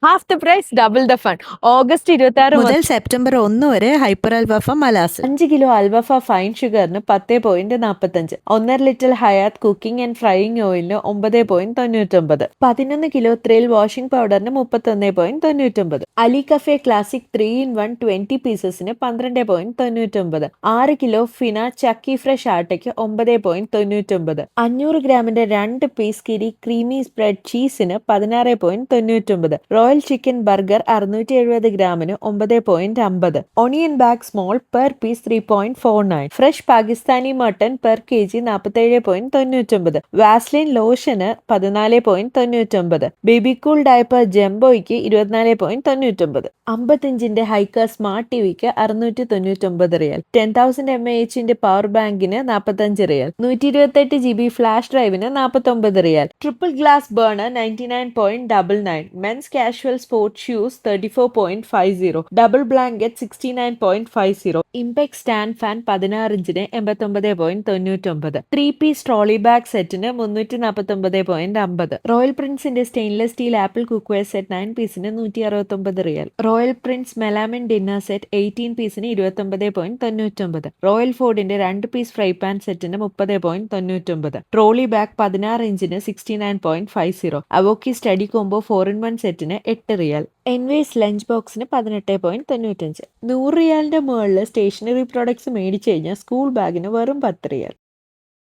Half the price double the fun. August 26 മുതൽ September 1 വരെ hyper Al Wafa Malaz 5 kilo Al Wafa fine ഷുഗറിന് 10.45, 1.5 litre Hayat cooking and frying ഓയിലിന് 9.99, 11 kilo thrill washing പൗഡറിന് 31.99, Ali cafe classic 3 in 1 20 പീസസിന് 12.99, 6 kilo ഫിന ചക്കി fresh ആട്ടയ്ക്ക് 9.99, 500 ഗ്രാമിന്റെ 2 പീസ് കിരി ക്രീമി സ്പ്രെഡ് ചീസിന് 16.99, റോയൽ ചിക്കൻ ബർഗർ 670 ഗ്രാമിന് 9.50, onion bag small per piece 3.49, fresh Pakistani mutton per kg 47.99, Vaseline ലോഷന് 14.99, ബേബി കൂൾ ഡയപ്പർ ജംബോയ്ക്ക് 24.99, 55-ഇഞ്ചിന്റെ ഹൈക്കർ സ്മാർട്ട് ടിവിക്ക് 699 റിയൽ, 10,000 mAh പവർ ബാങ്കിന് 45 റിയൽ, 128 GB ഫ്ലാഷ് ഡ്രൈവിന് 49 റിയൽ, triple glass burner 99.99, men's casual sports shoes 34.50, double blanket 69.50, Impex stand fan 16-ഇഞ്ചിന് 89.99, 3 പീസ് ട്രോളി ബാഗ് സെറ്റിന് 349.50, റോയൽ പ്രിൻസിന്റെ stainless steel apple cookware set 9 പീസിന് 169 റിയൽ, royal Prince melamine dinner set 18 പീസിന് 29.99, റോയൽ ഫോർഡിന്റെ 2 പീസ് ഫ്രൈ പാൻ സെറ്റിന് 30.99, ട്രോളി ബാഗ് 16-ഇഞ്ചിന് 69.50, അവോക്കി സ്റ്റഡി കോംബോ 4 in 1 സെറ്റിന് 8 റിയൽ, എൻവേസ് ലഞ്ച് ബോക്സിന് 18.95. 100 റിയാലിന്റെ മുകളിൽ സ്റ്റേഷനറി പ്രോഡക്ട്സ് മേടിച്ചു കഴിഞ്ഞാൽ സ്കൂൾ ബാഗിന് വെറും 10 റിയൽ.